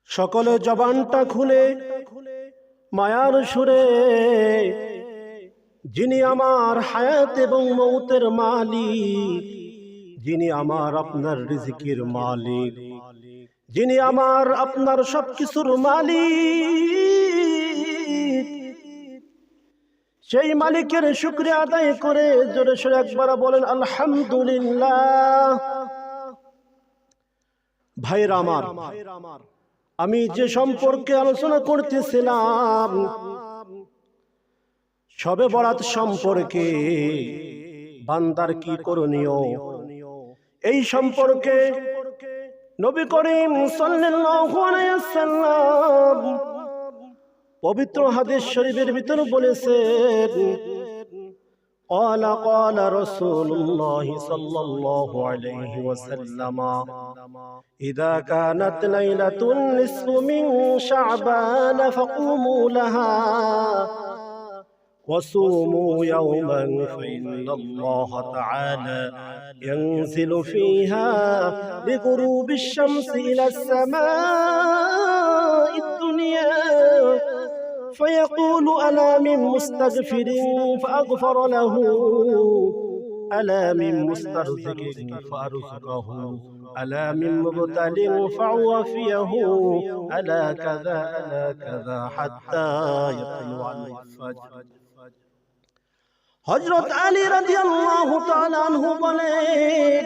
সকলে জবানটা খুলে মায়ার সুরে যিনি আমার হায়াত এবং মৌতের মালিক, যিনি আমার আপনার রিজিকের মালিক, যিনি আমার আপনার সবকিছুর মালিক, সেই মালিকের শুকরিয়া আদায় করে জোরে সোরে একবার বলেন আলহামদুলিল্লাহ। ভাইরা আমার, আমি যে সম্পর্কে আলোচনা করতেছিলাম শবে বরাত সম্পর্কে, বান্দার কি করণীয়, এই সম্পর্কে নবী করিম সাল্লাল্লাহু আলাইহি ওয়াসাল্লাম পবিত্র হাদিস শরীফের ভিতরে বলেছেন, قال قال رسول الله صلى الله عليه وسلم إذا كانت ليلة النصف من شعبان فقوموا لها وصوموا يوما فإن الله تعالى ينزل فيها لغروب الشمس إلى السماء الدنيا فيقول ألا من مستغفر فأغفر له، ألا من مسترزق فأرزقه، ألا من مبتل فعوفيه، ألا كذا ألا كذا حتى يطلع الفجر। হযরত আলী রাদিয়াল্লাহু তাআলা আনহু বলেন,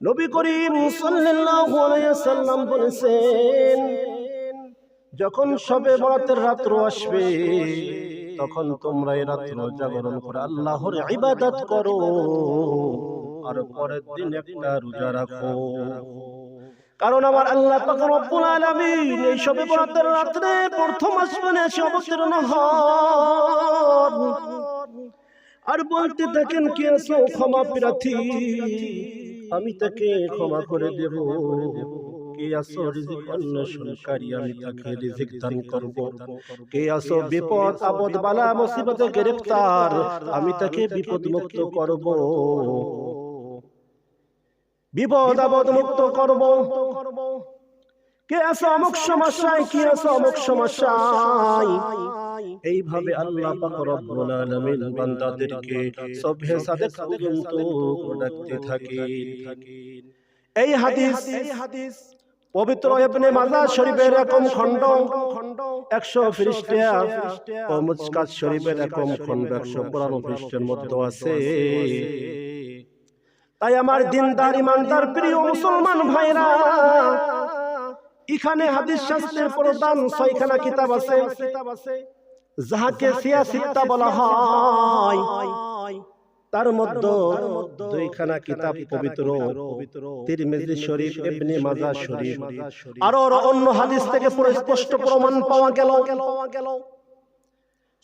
নবী করিম সাল্লাল্লাহু আলাইহি ওয়াসাল্লাম বলেছেন, যখন শবে বরাতের রাত্র আসবে তখন তোমরা এই রাত্র জাগরণ করে আল্লাহর ইবাদত করো আর পরের দিন একটা রোজা রাখো। কারণ আমার আল্লাহ পাক রব্বুল আলামিন এই শবে বরাতের রাত্রে প্রথম আসমানে এসে অবতীর্ণ হন আর বলতে থাকেন, কে আছো ক্ষমা প্রার্থী, আমি তাকে ক্ষমা করে দেব। কে আছো রিজিক অন্বেষণকারী, আমি তাকে রিজিক দান করব। কে আছো বিপদ আপদ বালা মুসিবতে গ্রেফতার, আমি তাকে বিপদ মুক্ত করব, বিপদ আপদ মুক্ত করব। কে আছো অমুক সমস্যায়, কে আছো অমুক সমস্যায়। এইভাবে আল্লাহ পাক রব্বুল আলামিন বান্দাদেরকে সবহে সাদেক পর্যন্ত ডাকতে থাকেন। এই হাদিস পবিত্র ইবনে মাজাহ শরীফের একম খণ্ড 100 পৃষ্ঠা ও মুসকাত শরীফের একম খণ্ড 152 পৃষ্ঠার মধ্যে আছে। তাই আমার দিনদার ইমানদার প্রিয় মুসলমান ভাইরা, এখানে হাদিস শাস্ত্রের প্রধান 6খানা কিতাব আছে, যাহাকে সিয়াসিত্তা বলা হয়। তার মধ্যে 2খানা কিতাব পবিত্র তিরমিজি শরীফ, ইবনে মাজাহ শরীফ, আর অন্য হাদিস থেকে স্পষ্ট প্রমাণ পাওয়া গেল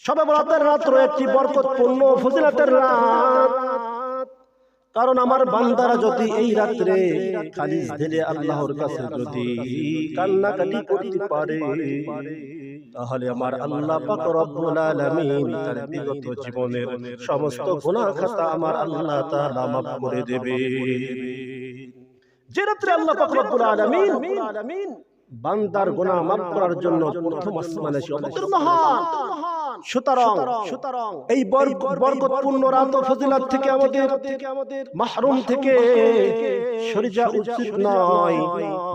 শবে বরাতের রাত একটি বরকতপূর্ণ ফজিলতের রাত। কারণ আমার বান্দারা যদি এই রাত্রে খালিস দিলে আল্লাহর কাছে যদি কান্নাকাটি করতে পারে, তাহলে আমার আল্লাহ পাক রব্বুল আলামিন তার বিগত জীবনের সমস্ত গুনাহ খাতা আমার আল্লাহ তাআলা মাফ করে দেবে। যে রাত্রে আল্লাহ পাক রব্বুল আলামিন বান্দার গুনাহ মাফ করার জন্য প্রথম আসমানে এসে অবতীর্ণ হন। সুতরাং এই বরকতপূর্ণ রাত ও ফজিলত থেকে আমাদের মাহরুম থেকে সরে যাওয়া উচিত নয়।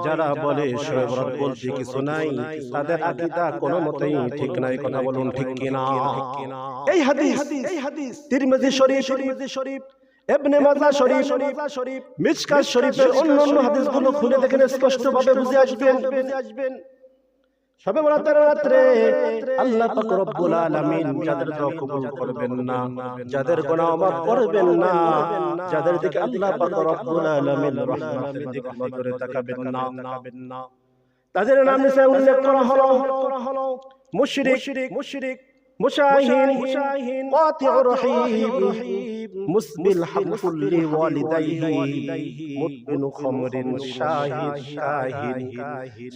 যারা বলে শবে বরাত বলতে কিছু নাই, তাদের আকীদা কোনো মতেই ঠিক নাই। কথা বলুন ঠিক কিনা? এই হাদিস তিরমিজি শরীফ, ইবনে মাজাহ শরীফ, মিশকাত শরীফের অন্যান্য হাদিসগুলো খুলে দেখেন, স্পষ্টভাবে বুঝে আসবেন। শবে বরাতের রাত্রে আল্লাহ পাক রব্বুল আলামিন যাদের দোয়া কবুল করবেন না, যাদের গুনাহ মাফ করবেন না, যাদের দিকে আল্লাহ পাক রব্বুল আলামিন রহমতের দিকে নজরে তাকাবেন না, তাদের নাম নিচে উল্লেখ করা হলো মুশরিক, মুশাহিন, কাতিউর রহিম, মুসবিল হাবফুল লিওয়ালিদাইহি, মুদমিনু খামরিন, শাহিদ কাহিন,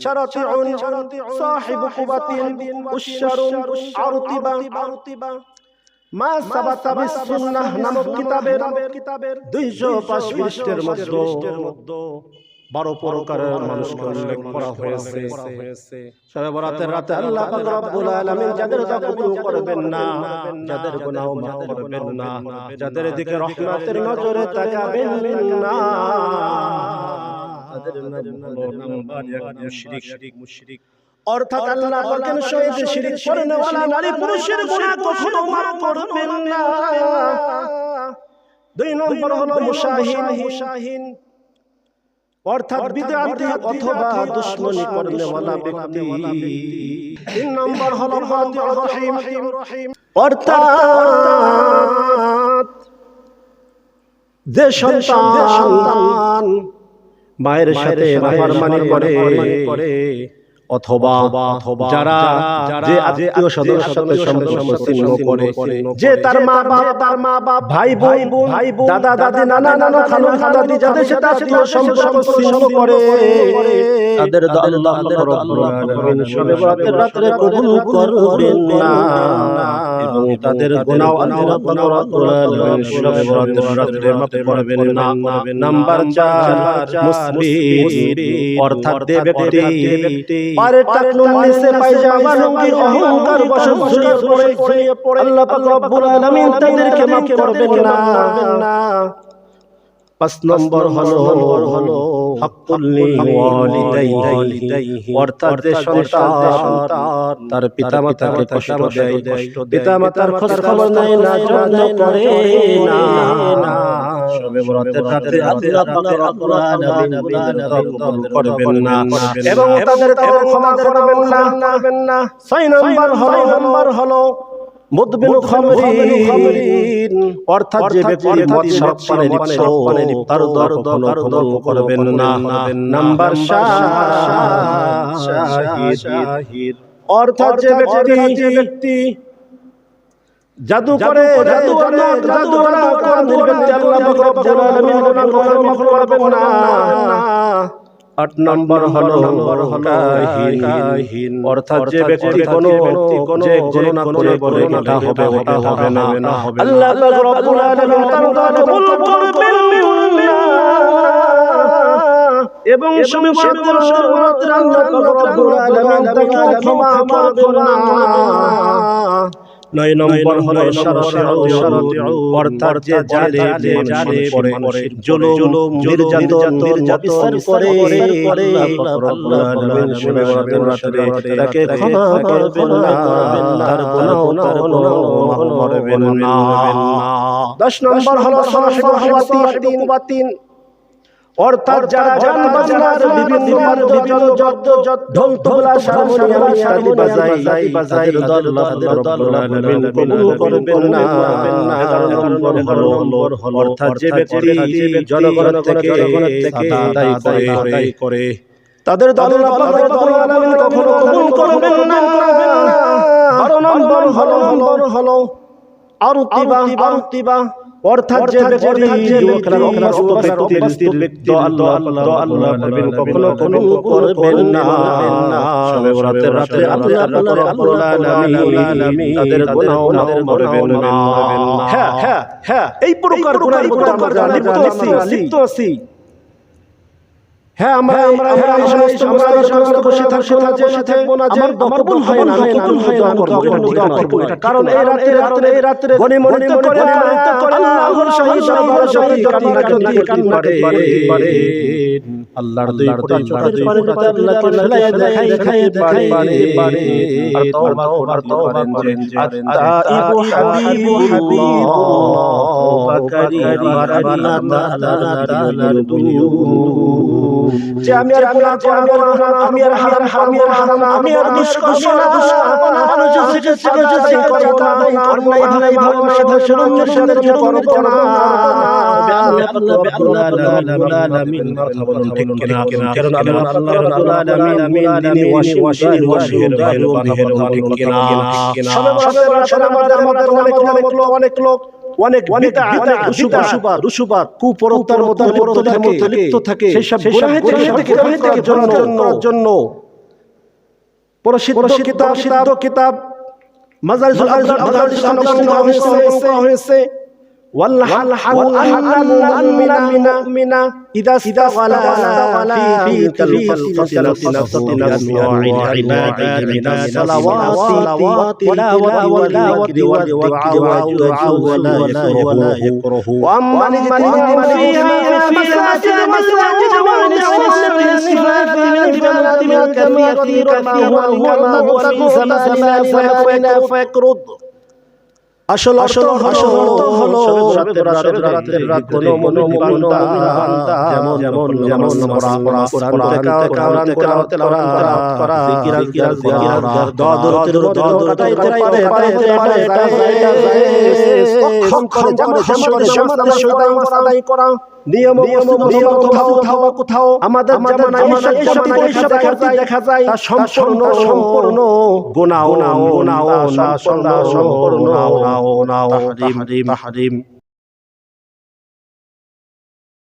শারাতিউন, সাহিবু কুবাতিন, উশশারুন, আরতিবা, মা সাবাতা বিসুন্নাহ নামক কিতাবের 205 পৃষ্ঠার মধ্যে 12 প্রকারের মানুষকে উল্লেখ করা হয়েছে। শবে বরাতের রাতে আল্লাহ পাক রব্বুল আলামিন যাদের কবুল করবেন না, যাদের গুনাহ মাফ করবেন না, যাদের দিকে রহমতের নজরে তাকাবেন না, তাদের নাম হলো নাম্বার 1 মুশরিক। অর্থাৎ আল্লাহ পাকের সহিত শিরক করেনওয়ালা নারী পুরুষের গুনাহ কখনো মাফ করবেন না। 2 নম্বর হলো মুশাহিন, অর্থাৎ বিদআতি অথবা দুশমনি করনেওয়ালা ব্যক্তি। 3 নম্বর হলো কাতিউর রহিম, অর্থাৎ যে সন্তান মায়ের সাথে নাফরমানি করে অথবা যারা যে আত্মীয় সদস্যের সাথে সম্পর্ক ছিন্ন করে, যে তার মা বাপ ভাই বোন দাদা দাদি নানা নানা খালু দাদি যাদের সাথে আত্মীয় সম্পর্ক ছিন্ন করে, তাদের আল্লাহ রব্বুল আলামিন শবে বরাতের রাতে কবুল করবেন না এবং তাদের গুনাহ আল্লাহ রব্বুল আলামিন শবে বরাতের রাতে মাফ করবেন না। নাম্বার 4 মুসবির, অর্থাৎ যে ব্যক্তি পারে টাকনুন নিচে পায়জামা লুঙ্গির অহংকার বশত ঝুলিয়ে পড়ে, আল্লাহ পাক রব্বুল আলামিন তাদেরকে মাফ করবেন না। 5 নম্বর হলো হাক্কুল লিওয়ালিদাইহি, অর্থাৎ যে সন্তান তার পিতামাতাকে কষ্ট দেয়, পিতামাতার খোঁজ খবর নেয় না, যত্ন করে না, শবে বরাতের রাতে আল্লাহ পাক রব্বুল আলামিন কবুল করবেন না এবং তাদেরকে ক্ষমা করবেন না। 6 নম্বর হলো মুদবিনু খামরিন, অর্থাৎ যে ব্যক্তি মদ শরাব পানে লিপ্ত তার দর কখনো করবেন না। নাম্বার 7 শাহিদ, অর্থাৎ যে ব্যক্তি জাদু করে, জাদু করা কোরআনের ব্যক্তি আল্লাহ পাক রব্বুল আলামিন গুনাহ মাফ করবেন না। 8 নম্বর হলো কাহিন, অর্থাৎ যে ব্যক্তি কোনো গণনা করে বলে এটা হবে না, আল্লাহ পাক রব্বুল আলামিন তার কবুল করবেন না এবং শবে বরাতের আল্লাহ পাক রব্বুল আলামিন তাকে ক্ষমা করবেন না। 9 নম্বর হলো শারতিউ, অর্থাৎ যে জালেম করে জুলুম নির্যাতন অবিচার করে, আল্লাহ রব্বুল আলামিন শবে বরাতের রাতে তাকে ক্ষমা করবেন না, তার গুনাহ মাফ করবেন না। 10 নম্বর হলো সাহিবুল, অর্থাৎ যারা গান বাজনার বিভিন্ন বাদ্যযন্ত্র ঢোল তবলা হারমোনিয়াম ইত্যাদি বাজায়, তাদের আল্লাহ রব্বুল আলামিন কবুল করবেন না। 11 নম্বর হলো অর্থাৎ যে ব্যক্তি জনগণ থেকে আদায় করে, তাদের আল্লাহ রব্বুল আলামিন কখনো কবুল করবেন না। 12 নম্বর হলো আরতিবা, অর্থাৎ যে ব্যক্তি যুবকরা অভ্যস্ত ব্যক্তি আল্লাহ কখনো কবুল করবেন না। শবে বরাতের রাতে আল্লাহ রব্বুল আলামিন তাদের গুনাহ মাফ করবেন না। হ্যাঁ, এই প্রকার গুনাহের মধ্যে আমরা লিপ্ত আছি। হ্যাঁ, আমরা এই সমস্ত বসে থাকবো না যে আমার কবুল হয় না, কারণ এই রাতে গনিমত করে আল্লাহর শাহী কান্না করে আল্লাহর দুই ফোঁটা চোখের পানি আল্লাহকে ফেলাইয়া দেখাইতে পারে আর তওবা করেন যে আতাইবু হাবিবুল্লাহ বাকারি রাব্বানা তাআলা দুনিয়া, যে আমি আর হারাম আমি আর দুষ্কর্ম মানুষ থেকে করব না, অন্যায় ভালোবাসা ধর্ষণের সাথে করব না। আল্লাহ রব্বুল আলামিন মারহাবা ঠিক কিনা, কারণ আল্লাহ রব্বুল আলামিন তিনি ওয়াশির ঠিক কিনা। শবে বরাতের রাতে আমাদের অনেক লোক অনেক রুশুবাত কুপরতার মধ্যে লিপ্ত থাকে, সেই সব গুনাহ থেকে জন্য প্রসিদ্ধ কিতাব মাজারিসুল আরজাল হয়েছে, والحق أن المؤمن إذا استغل في تلك القصة بأنواع العبادة من الصلوات والتلاوة والذكر والدعاء ولا يكره وأما الاجتماع فيها مساجد وعن الصلاة من الكثير كما هو في زماننا فيكرد আসল হলো রাতের কোনো বান্দা যেমন কোরআন করা জিকির দরদের আদায় করা নিয়ম কোথাও আমাদের দেখা যায় সম্পূর্ণ গুনাহ সম্পূর্ণ তাহরিম